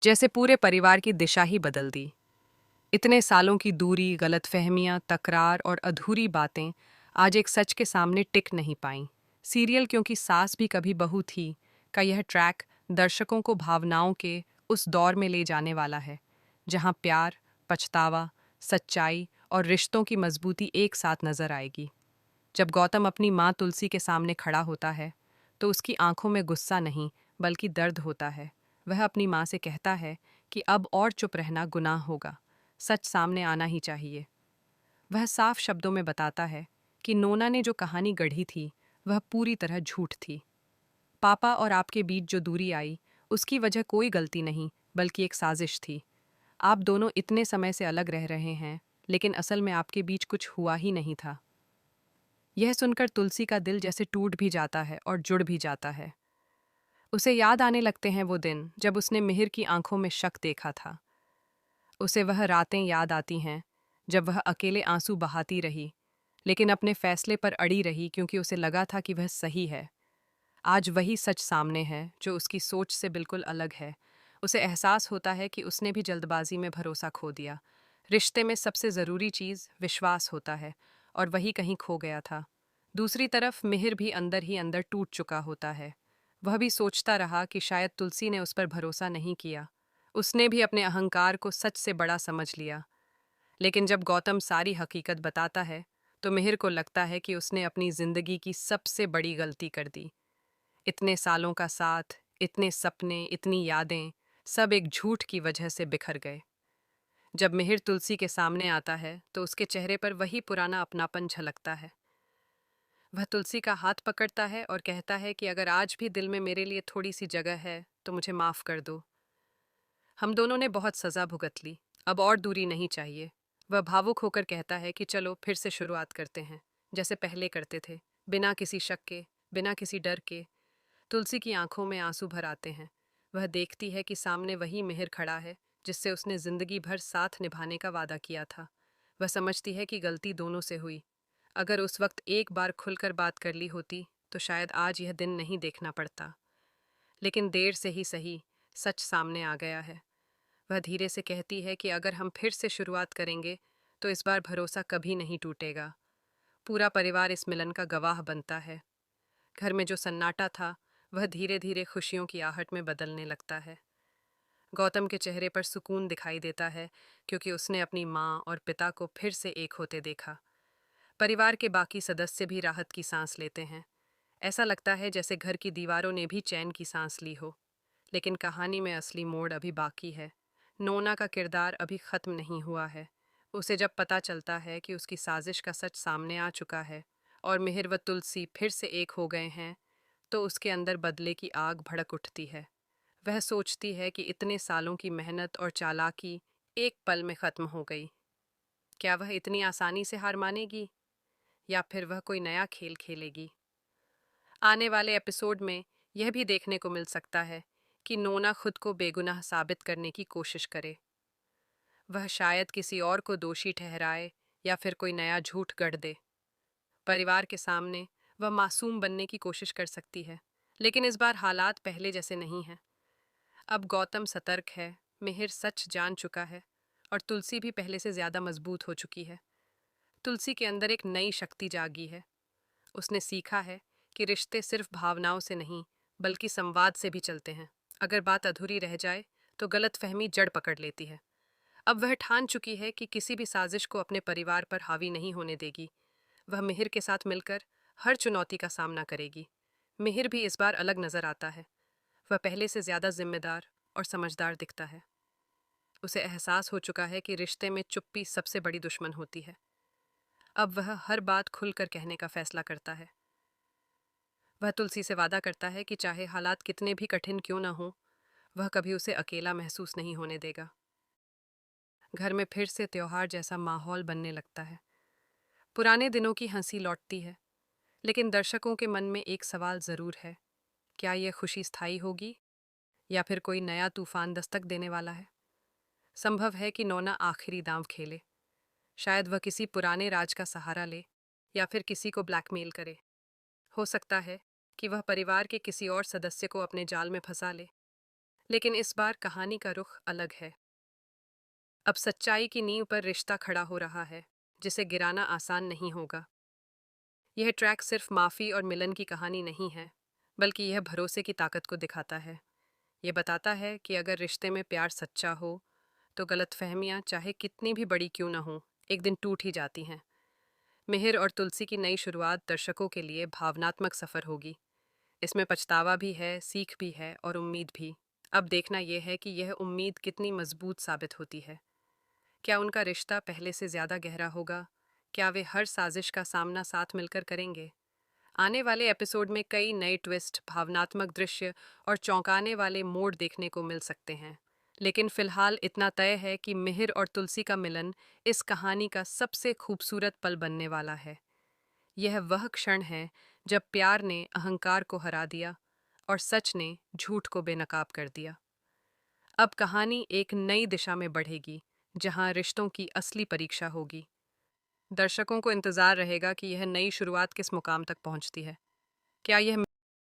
जैसे पूरे परिवार की दिशा ही बदल दी। इतने सालों की दूरी, गलतफहमियां, तकरार और अधूरी बातें आज एक सच के सामने टिक नहीं पाईं। सीरियल क्योंकि सास भी कभी बहू थी का यह ट्रैक दर्शकों को भावनाओं के उस दौर में ले जाने वाला है जहां प्यार, पछतावा, सच्चाई और रिश्तों की मजबूती एक साथ नजर आएगी। जब गौतम अपनी माँ तुलसी के सामने खड़ा होता है तो उसकी आंखों में गुस्सा नहीं बल्कि दर्द होता है। वह अपनी माँ से कहता है कि अब और चुप रहना गुनाह होगा, सच सामने आना ही चाहिए। वह साफ शब्दों में बताता है कि नोना ने जो कहानी गढ़ी थी वह पूरी तरह झूठ थी। पापा और आपके बीच जो दूरी आई उसकी वजह कोई गलती नहीं बल्कि एक साजिश थी। आप दोनों इतने समय से अलग रह रहे हैं लेकिन असल में आपके बीच कुछ हुआ ही नहीं था। यह सुनकर तुलसी का दिल जैसे टूट भी जाता है और जुड़ भी जाता है। उसे याद आने लगते हैं वो दिन जब उसने मिहिर की आंखों में शक देखा था। उसे वह रातें याद आती हैं जब वह अकेले आंसू बहाती रही लेकिन अपने फैसले पर अड़ी रही क्योंकि उसे लगा था कि वह सही है। आज वही सच सामने है जो उसकी सोच से बिल्कुल अलग है। उसे एहसास होता है कि उसने भी जल्दबाजी में भरोसा खो दिया। रिश्ते में सबसे ज़रूरी चीज़ विश्वास होता है और वही कहीं खो गया था। दूसरी तरफ मिहिर भी अंदर ही अंदर टूट चुका होता है। वह भी सोचता रहा कि शायद तुलसी ने उस पर भरोसा नहीं किया। उसने भी अपने अहंकार को सच से बड़ा समझ लिया। लेकिन जब गौतम सारी हकीकत बताता है तो मिहिर को लगता है कि उसने अपनी जिंदगी की सबसे बड़ी गलती कर दी। इतने सालों का साथ, इतने सपने, इतनी यादें, सब एक झूठ की वजह से बिखर गए। जब मिहिर तुलसी के सामने आता है तो उसके चेहरे पर वही पुराना अपनापन झलकता है। वह तुलसी का हाथ पकड़ता है और कहता है कि अगर आज भी दिल में मेरे लिए थोड़ी सी जगह है तो मुझे माफ़ कर दो। हम दोनों ने बहुत सज़ा भुगत ली, अब और दूरी नहीं चाहिए। वह भावुक होकर कहता है कि चलो फिर से शुरुआत करते हैं, जैसे पहले करते थे, बिना किसी शक के, बिना किसी डर के। तुलसी की आंखों में आंसू भर आते हैं। वह देखती है कि सामने वही मिहिर खड़ा है जिससे उसने जिंदगी भर साथ निभाने का वादा किया था। वह समझती है कि गलती दोनों से हुई। अगर उस वक्त एक बार खुलकर बात कर ली होती तो शायद आज यह दिन नहीं देखना पड़ता। लेकिन देर से ही सही, सच सामने आ गया है। वह धीरे से कहती है कि अगर हम फिर से शुरुआत करेंगे तो इस बार भरोसा कभी नहीं टूटेगा। पूरा परिवार इस मिलन का गवाह बनता है। घर में जो सन्नाटा था वह धीरे धीरे खुशियों की आहट में बदलने लगता है। गौतम के चेहरे पर सुकून दिखाई देता है क्योंकि उसने अपनी माँ और पिता को फिर से एक होते देखा। परिवार के बाकी सदस्य भी राहत की सांस लेते हैं। ऐसा लगता है जैसे घर की दीवारों ने भी चैन की सांस ली हो। लेकिन कहानी में असली मोड़ अभी बाकी है। नोना का किरदार अभी खत्म नहीं हुआ है। उसे जब पता चलता है कि उसकी साजिश का सच सामने आ चुका है और मिहिर व तुलसी फिर से एक हो गए हैं तो उसके अंदर बदले की आग भड़क उठती है। वह सोचती है कि इतने सालों की मेहनत और चालाकी एक पल में खत्म हो गई। क्या वह इतनी आसानी से हार मानेगी या फिर वह कोई नया खेल खेलेगी? आने वाले एपिसोड में यह भी देखने को मिल सकता है कि नोना खुद को बेगुनाह साबित करने की कोशिश करे। वह शायद किसी और को दोषी ठहराए या फिर कोई नया झूठ गढ़ दे। परिवार के सामने वह मासूम बनने की कोशिश कर सकती है, लेकिन इस बार हालात पहले जैसे नहीं हैं। अब गौतम सतर्क है, मिहिर सच जान चुका है और तुलसी भी पहले से ज्यादा मजबूत हो चुकी है। तुलसी के अंदर एक नई शक्ति जागी है। उसने सीखा है कि रिश्ते सिर्फ भावनाओं से नहीं बल्कि संवाद से भी चलते हैं। अगर बात अधूरी रह जाए तो गलतफहमी जड़ पकड़ लेती है। अब वह ठान चुकी है कि किसी भी साजिश को अपने परिवार पर हावी नहीं होने देगी। वह मिहिर के साथ मिलकर हर चुनौती का सामना करेगी। मिहिर भी इस बार अलग नजर आता है। वह पहले से ज्यादा जिम्मेदार और समझदार दिखता है। उसे एहसास हो चुका है कि रिश्ते में चुप्पी सबसे बड़ी दुश्मन होती है। अब वह हर बात खुलकर कहने का फैसला करता है। वह तुलसी से वादा करता है कि चाहे हालात कितने भी कठिन क्यों न हो, वह कभी उसे अकेला महसूस नहीं होने देगा। घर में फिर से त्योहार जैसा माहौल बनने लगता है। पुराने दिनों की हंसी लौटती है, लेकिन दर्शकों के मन में एक सवाल जरूर है। क्या यह खुशी स्थायी होगी या फिर कोई नया तूफान दस्तक देने वाला है? संभव है कि नोना आखिरी दांव खेले। शायद वह किसी पुराने राज का सहारा ले या फिर किसी को ब्लैकमेल करे। हो सकता है कि वह परिवार के किसी और सदस्य को अपने जाल में फंसा ले। लेकिन इस बार कहानी का रुख अलग है। अब सच्चाई की नींव पर रिश्ता खड़ा हो रहा है, जिसे गिराना आसान नहीं होगा। यह ट्रैक सिर्फ माफ़ी और मिलन की कहानी नहीं है, बल्कि यह भरोसे की ताकत को दिखाता है। ये बताता है कि अगर रिश्ते में प्यार सच्चा हो, तो गलतफहमियां चाहे कितनी भी बड़ी क्यों ना हो, एक दिन टूट ही जाती हैं। मिहिर और तुलसी की नई शुरुआत दर्शकों के लिए भावनात्मक सफ़र होगी। इसमें पछतावा भी है, सीख भी है और उम्मीद भी। अब देखना यह है कि यह उम्मीद कितनी मजबूत साबित होती है। क्या उनका रिश्ता पहले से ज़्यादा गहरा होगा? क्या वे हर साजिश का सामना साथ मिलकर करेंगे? आने वाले एपिसोड में कई नए ट्विस्ट, भावनात्मक दृश्य और चौंकाने वाले मोड़ देखने को मिल सकते हैं। लेकिन फिलहाल इतना तय है कि मिहिर और तुलसी का मिलन इस कहानी का सबसे खूबसूरत पल बनने वाला है। यह वह क्षण है जब प्यार ने अहंकार को हरा दिया और सच ने झूठ को बेनकाब कर दिया। अब कहानी एक नई दिशा में बढ़ेगी, जहां रिश्तों की असली परीक्षा होगी। दर्शकों को इंतजार रहेगा कि यह नई शुरुआत किस मुकाम तक पहुंचती है। क्या यह